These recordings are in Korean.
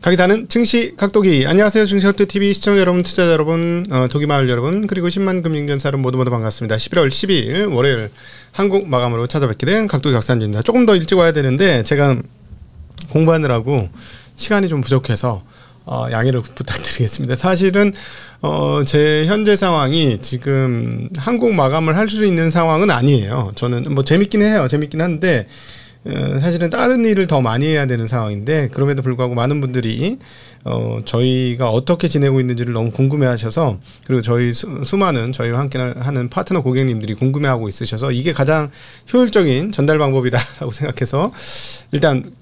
가기사는 증시 각도기. 안녕하세요. 증시각도TV 시청자 여러분, 투자자 여러분, 도기마을 여러분, 그리고 10만 금융전사 여러분 모두 반갑습니다. 11월 12일 월요일 한국 마감으로 찾아뵙게 된 각도기 각산주입니다. 조금 더 일찍 와야 되는데 제가 공부하느라고 시간이 좀 부족해서 양해를 부탁드리겠습니다. 사실은 제 현재 상황이 지금 한국 마감을 할 수 있는 상황은 아니에요. 저는 뭐 재밌긴 해요. 재밌긴 한데 사실은 다른 일을 더 많이 해야 되는 상황인데, 그럼에도 불구하고 많은 분들이 저희가 어떻게 지내고 있는지를 너무 궁금해하셔서, 그리고 저희 수많은 저희와 함께 하는 파트너 고객님들이 궁금해하고 있으셔서 이게 가장 효율적인 전달 방법이다라고 생각해서 일단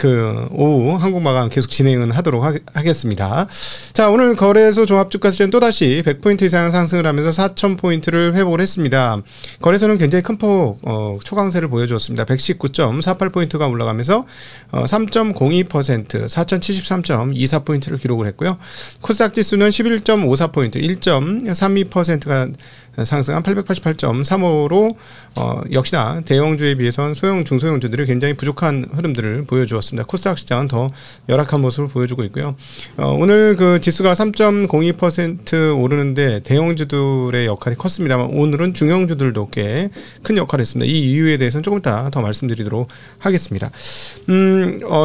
오후 한국 마감 계속 진행은 하도록 하겠습니다. 자, 오늘 거래소 종합주가시장 또다시 100포인트 이상 상승을 하면서 4,000포인트를 회복을 했습니다. 거래소는 굉장히 큰 폭 초강세를 보여주었습니다. 119.48포인트가 올라가면서 3.02%, 4,073.24포인트를 기록을 했고요. 코스닥 지수는 11.54포인트, 1.32%가 상승한 888.35로 역시나 대형주에 비해서는 소형, 중소형주들이 굉장히 부족한 흐름들을 보여주었습니다. 코스닥 시장은 더 열악한 모습을 보여주고 있고요. 오늘 그 지수가 3.02% 오르는데 대형주들의 역할이 컸습니다만, 오늘은 중형주들도 꽤 큰 역할을 했습니다. 이 이유에 대해서는 조금 이따 더 말씀드리도록 하겠습니다.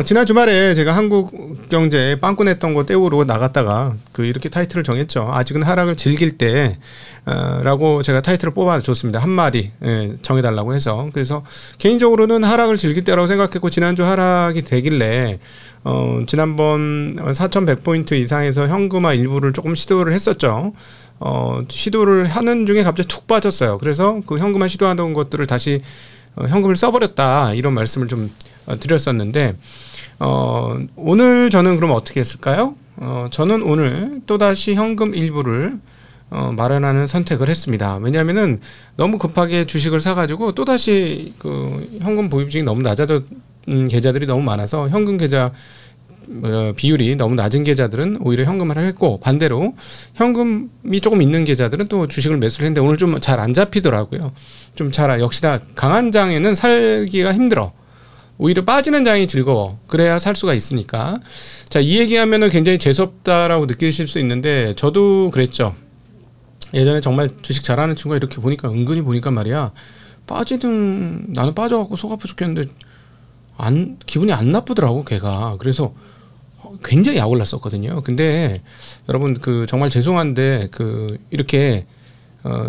지난 주말에 제가 한국경제 빵꾸냈던 거 떼우러 나갔다가 이렇게 타이틀을 정했죠. 아직은 하락을 즐길 때 라고 제가 타이틀을 뽑아줬습니다. 한마디 정해달라고 해서. 그래서 개인적으로는 하락을 즐길 때라고 생각했고, 지난주 하락이 되길래 지난번 4,100포인트 이상에서 현금화 일부를 조금 시도를 했었죠. 시도를 하는 중에 갑자기 툭 빠졌어요. 그래서 그 현금화 시도하던 것들을 다시 현금을 써버렸다, 이런 말씀을 좀 드렸었는데, 오늘 저는 그럼 어떻게 했을까요? 저는 오늘 또다시 현금 일부를 마련하는 선택을 했습니다. 왜냐하면은 너무 급하게 주식을 사가지고 또다시 현금 보유증이 너무 낮아진 계좌들이 너무 많아서, 현금 계좌 비율이 너무 낮은 계좌들은 오히려 현금화를 했고, 반대로 현금이 조금 있는 계좌들은 또 주식을 매수를 했는데 오늘 좀 잘 안 잡히더라고요. 좀 역시나 강한 장에는 살기가 힘들어. 오히려 빠지는 장이 즐거워. 그래야 살 수가 있으니까. 자, 이 얘기하면은 굉장히 재수없다라고 느끼실 수 있는데, 저도 그랬죠. 예전에 정말 주식 잘하는 친구가 이렇게 보니까, 은근히 보니까 말이야, 나는 빠져갖고 속 아파 죽겠는데 기분이 안 나쁘더라고, 걔가. 그래서 굉장히 약 올랐었거든요. 근데 여러분, 정말 죄송한데 이렇게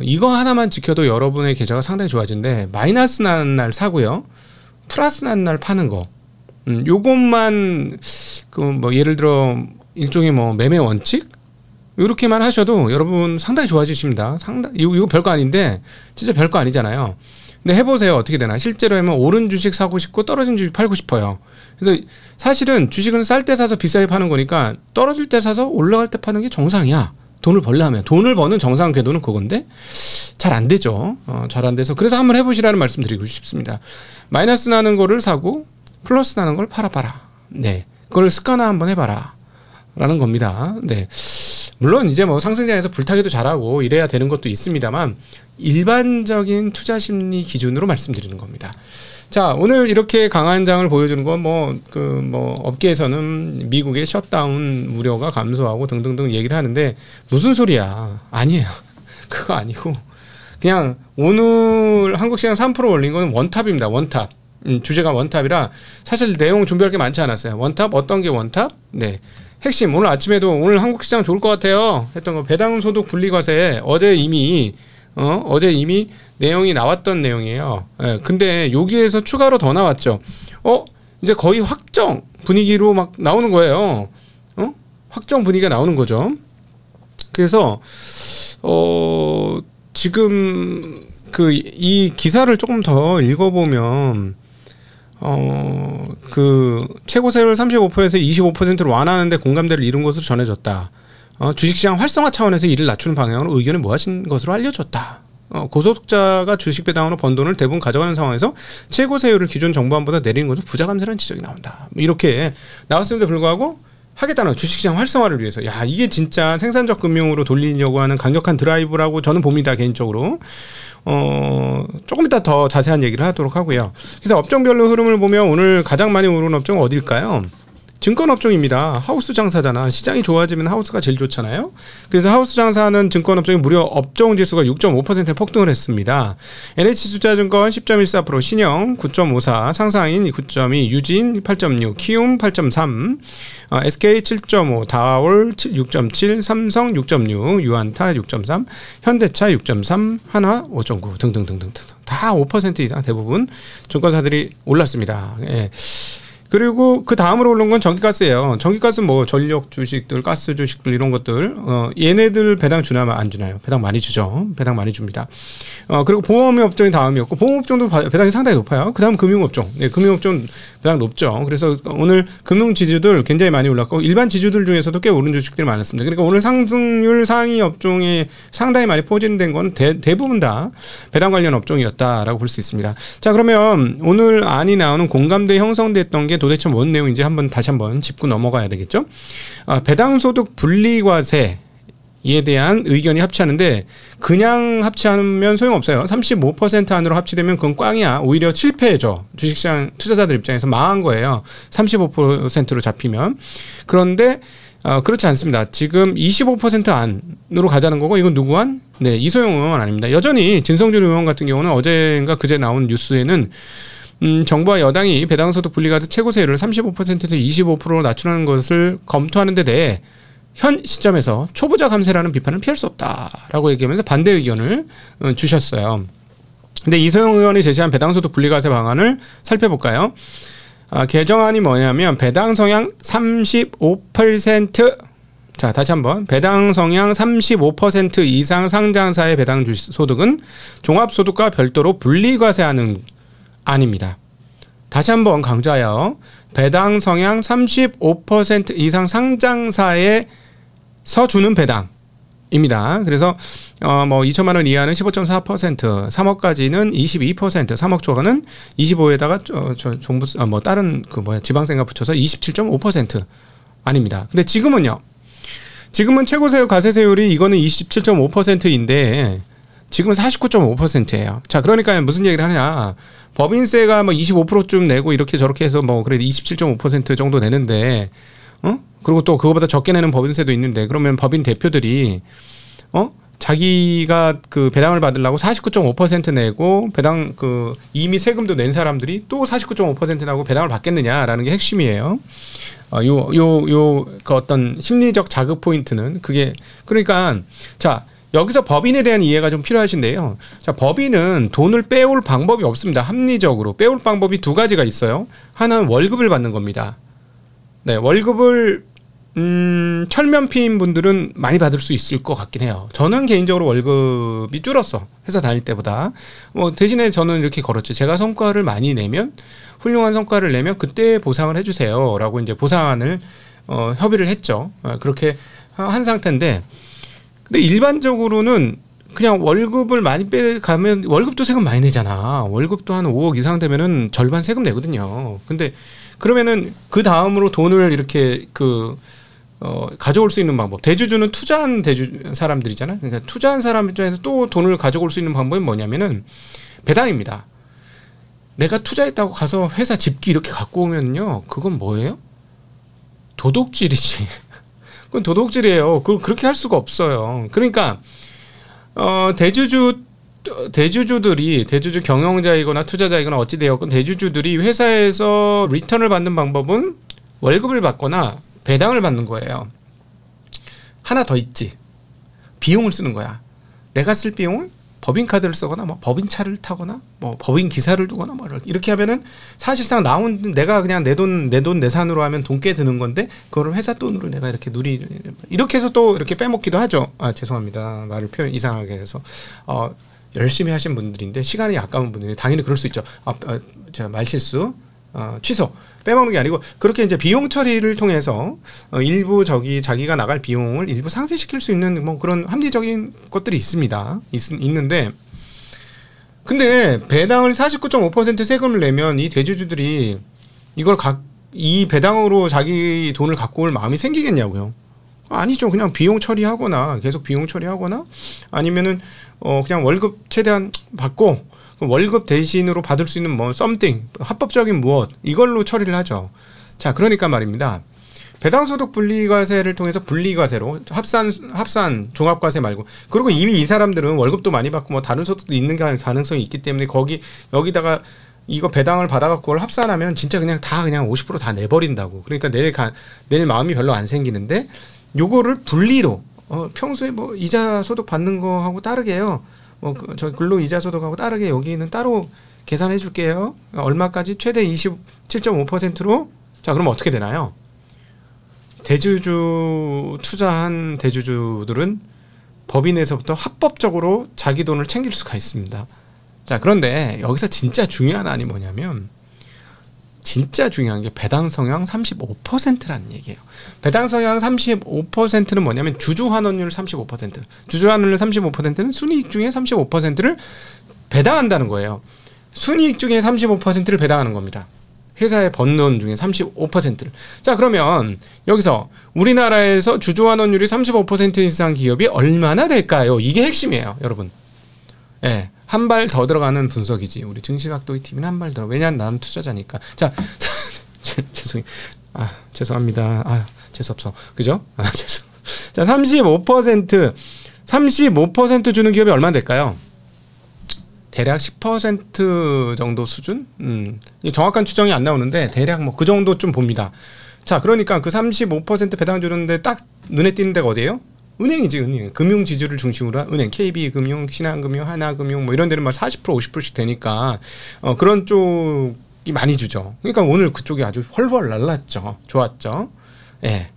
이거 하나만 지켜도 여러분의 계좌가 상당히 좋아진대. 마이너스 나는 날 사고요, 플러스 나는 날 파는 거. 요것만 예를 들어 일종의 매매 원칙, 이렇게만 하셔도 여러분 상당히 좋아지십니다. 이거 별거 아닌데, 진짜 별거 아니잖아요. 근데 해보세요. 어떻게 되나. 실제로 하면 오른 주식 사고 싶고 떨어진 주식 팔고 싶어요. 그래서 사실은 주식은 쌀 때 사서 비싸게 파는 거니까 떨어질 때 사서 올라갈 때 파는 게 정상이야. 돈을 벌려면. 돈을 버는 정상 궤도는 그건데 잘 안 되죠. 잘 안 돼서. 그래서 한번 해보시라는 말씀 드리고 싶습니다. 마이너스 나는 거를 사고 플러스 나는 걸 팔아봐라. 네, 그걸 습관화 한번 해봐라 라는 겁니다. 네. 물론 이제 상승장에서 불타기도 잘하고 이래야 되는 것도 있습니다만, 일반적인 투자 심리 기준으로 말씀드리는 겁니다. 자, 오늘 이렇게 강한 장을 보여주는 건 업계에서는 미국의 셧다운 우려가 감소하고 등등등 얘기를 하는데, 무슨 소리야. 아니에요. 그거 아니고, 그냥 오늘 한국 시장 3% 올린 건 원탑입니다. 원탑. 주제가 원탑이라 사실 내용 준비할 게 많지 않았어요. 원탑, 어떤 게 원탑? 네. 핵심, 오늘 아침에도 오늘 한국 시장 좋을 것 같아요 했던 거, 배당소득 분리과세 어제 이미 내용이 나왔던 내용이에요. 예, 근데 여기에서 추가로 더 나왔죠. 이제 거의 확정 분위기로 막 나오는 거예요. 확정 분위기가 나오는 거죠. 그래서 지금 이 기사를 조금 더 읽어보면, 최고세율 35%에서 25%로 완화하는데 공감대를 이룬 것으로 전해졌다. 주식시장 활성화 차원에서 이를 낮추는 방향으로 의견을 모아진 것으로 알려졌다. 고소득자가 주식 배당으로 번 돈을 대부분 가져가는 상황에서 최고세율을 기존 정부안보다 내리는 것은 부자 감세라는 지적이 나온다. 이렇게 나왔음에도 불구하고 하겠다는, 주식시장 활성화를 위해서. 야, 이게 진짜 생산적 금융으로 돌리려고 하는 강력한 드라이브라고 저는 봅니다, 개인적으로. 조금 이따 더 자세한 얘기를 하도록 하고요. 그래서 업종별로 흐름을 보면 오늘 가장 많이 오른 업종은 어딜까요? 증권업종입니다. 하우스 장사잖아. 시장이 좋아지면 하우스가 제일 좋잖아요. 그래서 하우스 장사하는 증권업종이 무려 업종지수가 6.5% 폭등을 했습니다. NH투자증권 10.14%, 신영 9.54, 상상인 9.2, 유진 8.6, 키움 8.3, SK 7.5, 다올 6.7, 삼성 6.6, 유안타 6.3, 현대차 6.3, 한화 5.9 등등등등 다 5% 이상 대부분 증권사들이 올랐습니다. 예. 그리고 그 다음으로 오른 건 전기가스예요. 전기가스 뭐 전력 주식들, 가스 주식들 이런 것들 얘네들 배당 주나 안 주나요? 배당 많이 주죠. 배당 많이 줍니다. 그리고 보험 업종이 다음이었고 보험 업종도 배당이 상당히 높아요. 그다음 금융업종. 네, 금융업종 배당 높죠. 그래서 오늘 금융 지주들 굉장히 많이 올랐고 일반 지주들 중에서도 꽤 오른 주식들이 많았습니다. 그러니까 오늘 상승률 상위 업종에 상당히 많이 포진된 건 대부분 다 배당 관련 업종이었다라고 볼 수 있습니다. 자, 그러면 오늘 안이 나오는 공감대 형성됐던 게 도대체 뭔 내용인지 다시 한번 짚고 넘어가야 되겠죠. 배당소득 분리과세 이에 대한 의견이 합치하는데 그냥 합치하면 소용없어요. 35% 안으로 합치되면 그건 꽝이야. 오히려 실패죠. 주식시장 투자자들 입장에서 망한 거예요. 35%로 잡히면. 그런데 그렇지 않습니다. 지금 25% 안으로 가자는 거고 이건 누구 안? 네, 이소영 의원 아닙니다. 여전히 진성준 의원 같은 경우는 어제인가 그제 나온 뉴스에는 정부와 여당이 배당소득 분리과세 최고세율을 35%에서 25%로 낮추는 것을 검토하는 데 대해 현 시점에서 초보자 감세라는 비판을 피할 수 없다라고 얘기하면서 반대 의견을 주셨어요. 근데 이소영 의원이 제시한 배당소득 분리과세 방안을 살펴볼까요? 개정안이 뭐냐면 배당 성향 35%, 자 다시 한번 배당 성향 35% 이상 상장사의 배당 소득은 종합소득과 별도로 분리과세하는 안입니다. 다시 한번 강조하여 배당 성향 35% 이상 상장사에서 주는 배당입니다. 그래서 뭐 2천만 원 이하는 15.4%, 3억까지는 22%, 3억 초과는 25에다가 정부 뭐 다른 지방세가 붙여서 27.5% 아닙니다. 근데 지금은요. 지금은 최고세 과세세율이 이거는 27.5%인데 지금은 49.5%예요. 자, 그러니까 무슨 얘기를 하냐? 법인세가 뭐 25%쯤 내고 이렇게 저렇게 해서 뭐 그래도 27.5% 정도 내는데, 그리고 또 그거보다 적게 내는 법인세도 있는데, 그러면 법인 대표들이, 자기가 그 배당을 받으려고 49.5% 내고, 배당 이미 세금도 낸 사람들이 또 49.5% 나고 배당을 받겠느냐라는 게 핵심이에요. 그 어떤 심리적 자극 포인트는 그게, 그러니까, 자, 여기서 법인에 대한 이해가 좀 필요하신데요. 자, 법인은 돈을 빼올 방법이 없습니다. 합리적으로. 빼올 방법이 두 가지가 있어요. 하나는 월급을 받는 겁니다. 네, 월급을, 철면피인 분들은 많이 받을 수 있을 것 같긴 해요. 저는 개인적으로 월급이 줄었어. 회사 다닐 때보다. 뭐, 대신에 저는 이렇게 걸었죠. 제가 성과를 많이 내면, 훌륭한 성과를 내면 그때 보상을 해주세요. 라고 이제 보상안을, 협의를 했죠. 그렇게 한 상태인데, 근데 일반적으로는 그냥 월급을 많이 빼가면 월급도 세금 많이 내잖아. 월급도 한 5억 이상 되면은 절반 세금 내거든요. 근데 그러면은 그 다음으로 돈을 이렇게 가져올 수 있는 방법. 대주주는 투자한 사람들이잖아. 그러니까 투자한 사람 입장에서 또 돈을 가져올 수 있는 방법이 뭐냐면은 배당입니다. 내가 투자했다고 가서 회사 집기 이렇게 갖고 오면요. 그건 뭐예요? 도둑질이지. 그건 도둑질이에요. 그렇게 할 수가 없어요. 그러니까 대주주들이 대주주 경영자이거나 투자자이거나 어찌 되었건 대주주들이 회사에서 리턴을 받는 방법은 월급을 받거나 배당을 받는 거예요. 하나 더 있지. 비용을 쓰는 거야. 내가 쓸 비용을 법인카드를 쓰거나 뭐 법인차를 타거나 뭐 법인 기사를 두거나 뭐 이렇게 하면은 사실상 내가 그냥 내 돈 내산으로 하면 돈 꽤 드는 건데 그거를 회사 돈으로 내가 이렇게 이렇게 해서 또 이렇게 빼먹기도 하죠. 죄송합니다. 말을 표현 이상하게 해서 열심히 하신 분들인데 시간이 아까운 분들이 당연히 그럴 수 있죠. 제가 말실수 취소 빼먹는 게 아니고 그렇게 이제 비용 처리를 통해서 일부 자기가 나갈 비용을 일부 상쇄시킬 수 있는 뭐 그런 합리적인 것들이 있는데 근데 배당을 49.5% 세금을 내면 이 대주주들이 이 배당으로 자기 돈을 갖고 올 마음이 생기겠냐고요. 아니죠. 그냥 비용 처리하거나 계속 비용 처리하거나 아니면은 그냥 월급 최대한 받고 월급 대신으로 받을 수 있는 뭐 something 합법적인 무엇 이걸로 처리를 하죠. 자, 그러니까 말입니다. 배당소득 분리과세를 통해서 분리과세로 합산 종합과세 말고, 그리고 이미 이 사람들은 월급도 많이 받고 뭐 다른 소득도 있는 가능성이 있기 때문에 여기다가 이거 배당을 받아갖고 그걸 합산하면 진짜 그냥 다 그냥 50% 다 내버린다고. 그러니까 내일 마음이 별로 안 생기는데 요거를 분리로 평소에 뭐 이자 소득 받는 거하고 다르게요. 저 근로 이자 소득하고 다르게 여기는 따로 계산해 줄게요. 얼마까지? 최대 27.5%로. 자, 그럼 어떻게 되나요? 대주주 투자한 대주주들은 법인에서부터 합법적으로 자기 돈을 챙길 수가 있습니다. 자, 그런데 여기서 진짜 중요한 안이 뭐냐면, 진짜 중요한 게 배당 성향 35%라는 얘기예요. 배당 성향 35%는 뭐냐면 주주 환원율 35%. 주주 환원율 35%는 순이익 중에 35%를 배당한다는 거예요. 순이익 중에 35%를 배당하는 겁니다. 회사에 번 돈 중에 35%를. 자, 그러면 여기서 우리나라에서 주주 환원율이 35% 이상 기업이 얼마나 될까요? 이게 핵심이에요, 여러분. 예. 한 발 더 들어가는 분석이지. 우리 증시각도기 팀은 한 발 더. 왜냐하면 나는 투자자니까. 자, 죄송합니다. 재수없어. 그죠? 죄송. 자, 35% 주는 기업이 얼마나 될까요? 대략 10% 정도 수준? 정확한 추정이 안 나오는데 대략 뭐 그 정도 좀 봅니다. 자, 그러니까 그 35% 배당 주는데 딱 눈에 띄는 데가 어디예요? 은행이지, 은행. 금융 지주를 중심으로 한 은행, KB금융, 신한금융, 하나금융 뭐 이런 데는 막 40% 50%씩 되니까 그런 쪽이 많이 주죠. 그러니까 오늘 그쪽이 아주 훨훨 날랐죠. 좋았죠. 예.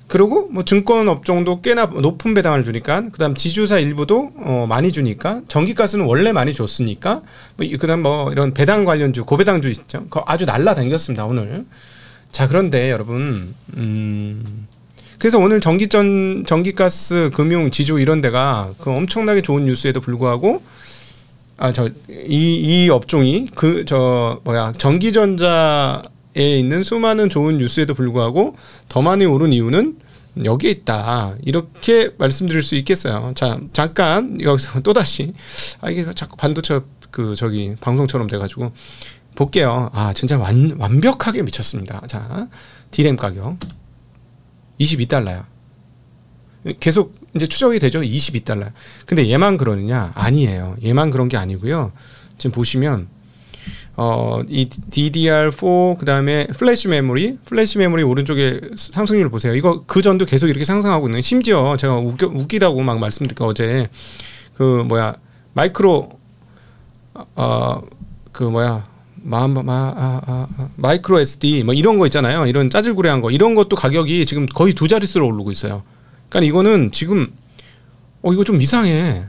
그리고 뭐 증권 업종도 꽤나 높은 배당을 주니까, 그다음 지주사 일부도 많이 주니까, 전기가스는 원래 많이 줬으니까, 그다음 뭐 이런 배당 관련주, 고배당주 있죠. 그거 아주 날라다녔습니다 오늘. 자, 그런데 여러분, 그래서 오늘 전기가스, 금융, 지주 이런 데가 그 엄청나게 좋은 뉴스에도 불구하고, 이 업종이 전기전자에 있는 수많은 좋은 뉴스에도 불구하고 더 많이 오른 이유는 여기에 있다. 이렇게 말씀드릴 수 있겠어요. 자, 잠깐 여기서 또다시 이게 자꾸 반도체 방송처럼 돼가지고 볼게요. 진짜 완벽하게 미쳤습니다. 자, D램 가격 22달러야. 계속 이제 추적이 되죠. 22달러. 근데 얘만 그러느냐? 아니에요. 얘만 그런 게 아니고요. 지금 보시면 이 DDR4 그다음에 플래시 메모리 오른쪽에 상승률을 보세요. 이거 그 전도 계속 이렇게 상승하고 있는. 심지어 제가 웃기다고 막 말씀드릴까 어제 마이크로 마이크로 SD 뭐 이런 거 있잖아요. 이런 짜질구레한 거, 이런 것도 가격이 지금 거의 2자릿수로 오르고 있어요. 그러니까 이거는 지금 이거 좀 이상해.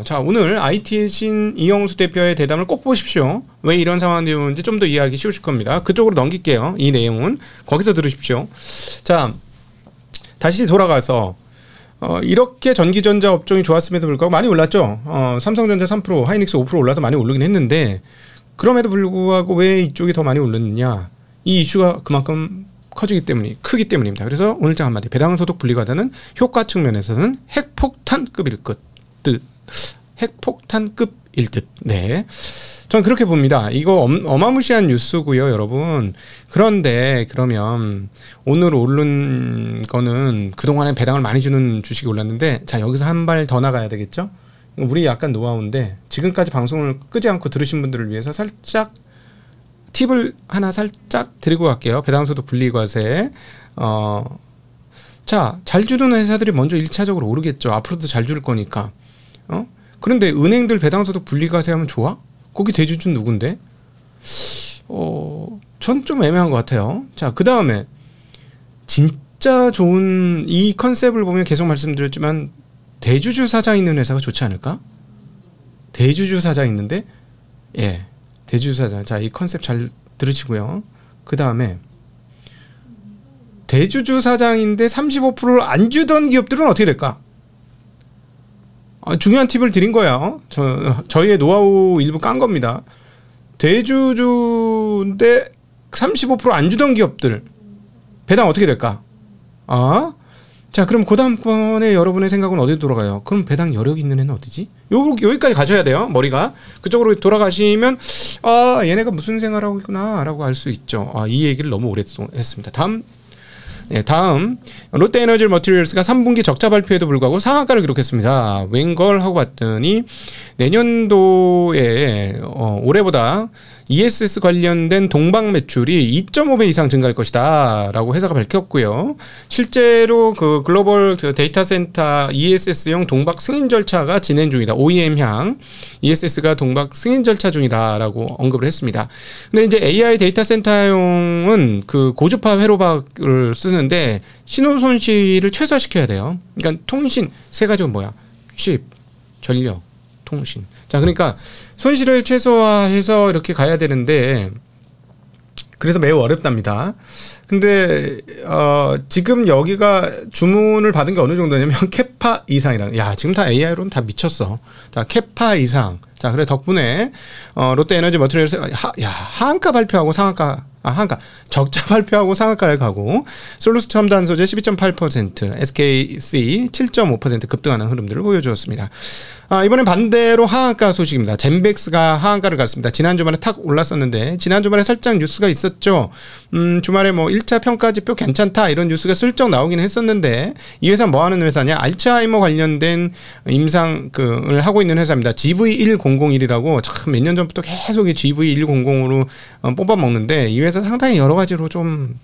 자, 오늘 IT의 신 이영수 대표의 대담을 꼭 보십시오. 왜 이런 상황이 오는지 좀 더 이해하기 쉬우실 겁니다. 그쪽으로 넘길게요. 이 내용은 거기서 들으십시오. 자, 다시 돌아가서 이렇게 전기전자 업종이 좋았음에도 불구하고 많이 올랐죠. 삼성전자 3%, 하이닉스 5% 올라서 많이 오르긴 했는데, 그럼에도 불구하고 왜 이쪽이 더 많이 오르느냐? 이 이슈가 그만큼 크기 때문입니다. 그래서 오늘장 한마디, 배당소득 분리과세는 효과 측면에서는 핵폭탄급일 듯. 핵폭탄급일 듯. 네, 저는 그렇게 봅니다. 이거 어마무시한 뉴스고요, 여러분. 그런데 그러면 오늘 오른 거는 그동안에 배당을 많이 주는 주식이 올랐는데, 자, 여기서 한 발 더 나가야 되겠죠? 우리 약간 노하우인데, 지금까지 방송을 끄지 않고 들으신 분들을 위해서 살짝 팁을 하나 살짝 드리고 갈게요. 배당소득 분리과세. 자, 잘 주는 회사들이 먼저 1차적으로 오르겠죠. 앞으로도 잘 줄 거니까. 그런데 은행들 배당소득 분리과세 하면 좋아? 거기 대주주는 누군데? 전 좀 애매한 것 같아요. 자, 그 다음에 진짜 좋은 이 컨셉을 보면 계속 말씀드렸지만, 대주주 사장 있는 회사가 좋지 않을까? 대주주 사장 있는데, 예, 대주주 사장. 자, 이 컨셉 잘 들으시고요. 그 다음에 대주주 사장인데 35%를 안 주던 기업들은 어떻게 될까? 중요한 팁을 드린 거예요. 저희의 노하우 일부 깐 겁니다. 대주주인데 35% 안 주던 기업들 배당 어떻게 될까? 자, 그럼 그 다음번에 여러분의 생각은 어디로 돌아가요? 그럼 배당 여력 있는 애는 어디지? 여기까지 가셔야 돼요. 머리가 그쪽으로 돌아가시면 얘네가 무슨 생활하고 있구나 라고 알 수 있죠. 이 얘기를 너무 오래 했습니다. 네, 다음 롯데에너지 머티리얼스가 3분기 적자 발표에도 불구하고 상한가를 기록했습니다. 웬걸 하고 봤더니 내년도에 올해보다 ESS 관련된 동박 매출이 2.5배 이상 증가할 것이다 라고 회사가 밝혔고요. 실제로 그 글로벌 데이터 센터 ESS용 동박 승인 절차가 진행 중이다. OEM향 ESS가 동박 승인 절차 중이다 라고 언급을 했습니다. 근데 이제 AI 데이터 센터용은 그 고주파 회로박을 쓰는데 신호 손실을 최소화시켜야 돼요. 그러니까 통신 세 가지가 뭐야? 칩, 전력, 통신. 자, 그러니까 손실을 최소화해서 이렇게 가야 되는데 그래서 매우 어렵답니다. 근데 지금 여기가 주문을 받은 게 어느 정도냐면 캐파 이상이라는. 야, 지금 다 AI로는 다 미쳤어. 자, 캐파 이상. 자, 그래 덕분에 롯데에너지 머티리얼스 하한가 발표하고 상한가 하한가 적자 발표하고 상한가를 가고 솔루스 첨단 소재 12.8%, SKC 7.5% 급등하는 흐름들을 보여주었습니다. 이번엔 반대로 하한가 소식입니다. 젠백스가 하한가를 갔습니다. 지난 주말에 탁 올랐었는데 지난 주말에 살짝 뉴스가 있었죠. 주말에 뭐 1차 평가지표 괜찮다 이런 뉴스가 슬쩍 나오긴 했었는데 이 회사 뭐 하는 회사냐? 알츠하이머 관련된 임상을 하고 있는 회사입니다. GV1001이라고 참 몇 년 전부터 계속 이 GV1000으로 뽑아 먹는데 이 회사 상당히 여러 가지로 좀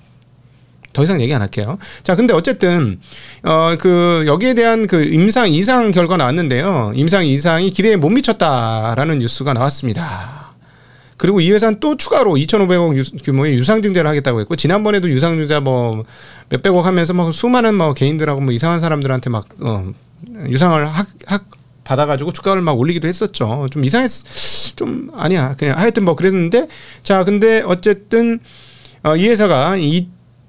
더 이상 얘기 안 할게요. 자, 근데 어쨌든 여기에 대한 그 임상 이상 결과 나왔는데요. 임상 이상이 기대에 못 미쳤다라는 뉴스가 나왔습니다. 그리고 이 회사는 또 추가로 2,500억 규모의 유상증자를 하겠다고 했고 지난번에도 유상증자 뭐 몇백억 하면서 막 수많은 뭐 개인들하고 뭐 이상한 사람들한테 막 유상을 받아가지고 주가를 막 올리기도 했었죠. 좀 좀 아니야. 그냥 하여튼 뭐 그랬는데 자, 근데 어쨌든 이 회사가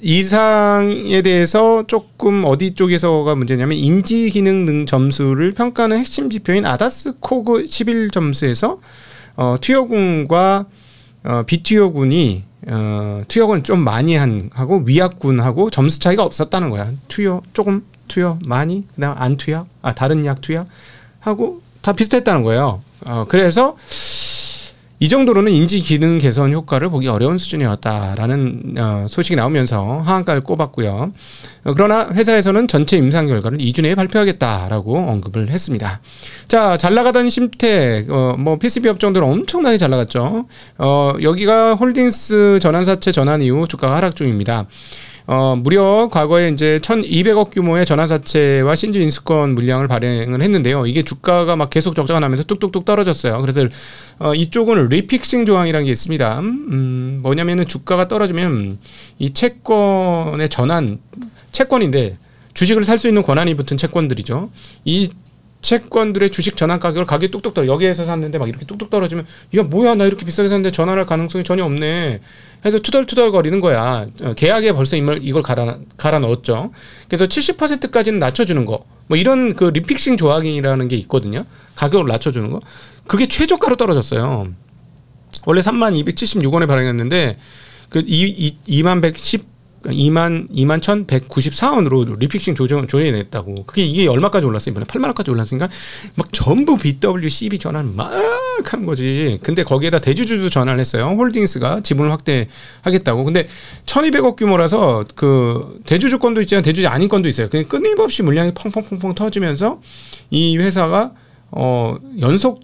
이상에 대해서 조금 어디 쪽에서가 문제냐면 인지 기능 등 점수를 평가하는 핵심 지표인 아다스 코그 11 점수에서 투여군과 비투여군이 투여군 좀 많이 하고 위약군하고 점수 차이가 없었다는 거야. 조금 투여 많이 그다음 안 투여 다른 약 투여 하고 다 비슷했다는 거예요. 그래서 이 정도로는 인지 기능 개선 효과를 보기 어려운 수준이었다라는 소식이 나오면서 하한가를 꼽았고요. 그러나 회사에서는 전체 임상 결과를 2주 내에 발표하겠다라고 언급을 했습니다. 자, 잘 나가던 심택, 뭐 PCB 업종들은 엄청나게 잘 나갔죠. 여기가 홀딩스 전환사채 전환 이후 주가가 하락 중입니다. 무려 과거에 이제 1,200억 규모의 전환사채와 신주 인수권 물량을 발행을 했는데요. 이게 주가가 막 계속 적자가 나면서 뚝뚝뚝 떨어졌어요. 그래서 이쪽은 리픽싱 조항이라는 게 있습니다. 뭐냐면은 주가가 떨어지면 이 채권의 채권인데 주식을 살 수 있는 권한이 붙은 채권들이죠. 이 채권들의 주식 전환 가격을 가격이 뚝뚝 떨어. 여기에서 샀는데 막 이렇게 뚝뚝 떨어지면 이거 뭐야 나 이렇게 비싸게 샀는데 전환할 가능성이 전혀 없네. 해서 투덜투덜 거리는 거야. 계약에 벌써 이걸 갈아 넣었죠. 그래서 70%까지는 낮춰주는 거. 뭐 이런 그 리픽싱 조항이라는 게 있거든요. 가격을 낮춰주는 거. 그게 최저가로 떨어졌어요. 원래 32,276원에 발행했는데 그 21,194원으로 리픽싱 조정이 냈다고. 이게 얼마까지 올랐어요? 이번에 8만 원까지 올랐으니까 막 전부 BWCB 전환 막 하는 거지. 근데 거기에다 대주주도 전환을 했어요. 홀딩스가 지분을 확대하겠다고. 근데 1,200억 규모라서 그 대주주권도 있지만 대주주 아닌 건도 있어요. 그냥 끊임없이 물량이 펑펑펑펑 터지면서 이 회사가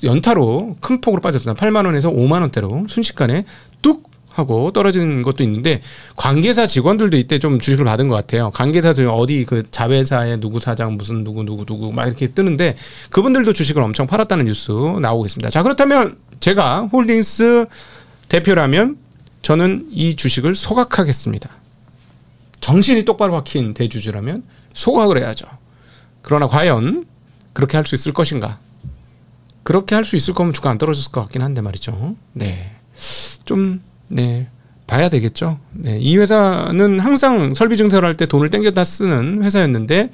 연타로 큰 폭으로 빠졌습니다. 8만 원에서 5만 원대로 순식간에 뚝 하고 떨어지는 것도 있는데 관계사 직원들도 이때 좀 주식을 받은 것 같아요. 관계사도 어디 그 자회사의 누구 사장 무슨 누구 막 이렇게 뜨는데 그분들도 주식을 엄청 팔았다는 뉴스 나오고 있습니다. 자, 그렇다면 제가 홀딩스 대표라면 저는 이 주식을 소각하겠습니다. 정신이 똑바로 박힌 대주주라면 소각을 해야죠. 그러나 과연 그렇게 할 수 있을 것인가? 그렇게 할 수 있을 거면 주가 안 떨어졌을 것 같긴 한데 말이죠. 네, 봐야 되겠죠. 네, 이 회사는 항상 설비 증설할 때 돈을 땡겨다 쓰는 회사였는데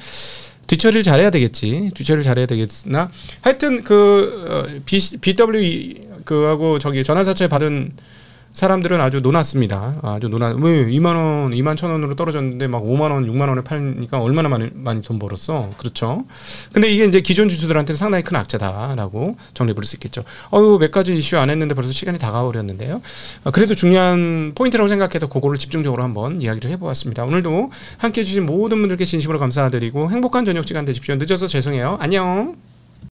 뒤처리를 잘해야 되겠지. 뒤처리를 잘해야 되겠으나 하여튼 BW 그하고 저기 전환사채 받은 사람들은 아주 놀았습니다. 아주 왜 2만 원, 2만 1,000원으로 떨어졌는데 막 5만 원, 6만 원에 팔니까 얼마나 많이 돈 벌었어. 그렇죠. 근데 이게 이제 기존 주주들한테는 상당히 큰 악재다라고 정리 부를 수 있겠죠. 몇 가지 이슈 안 했는데 벌써 시간이 다가오렸는데요. 그래도 중요한 포인트라고 생각해서 그거를 집중적으로 한번 이야기를 해보았습니다. 오늘도 함께해 주신 모든 분들께 진심으로 감사드리고 행복한 저녁 시간 되십시오. 늦어서 죄송해요. 안녕.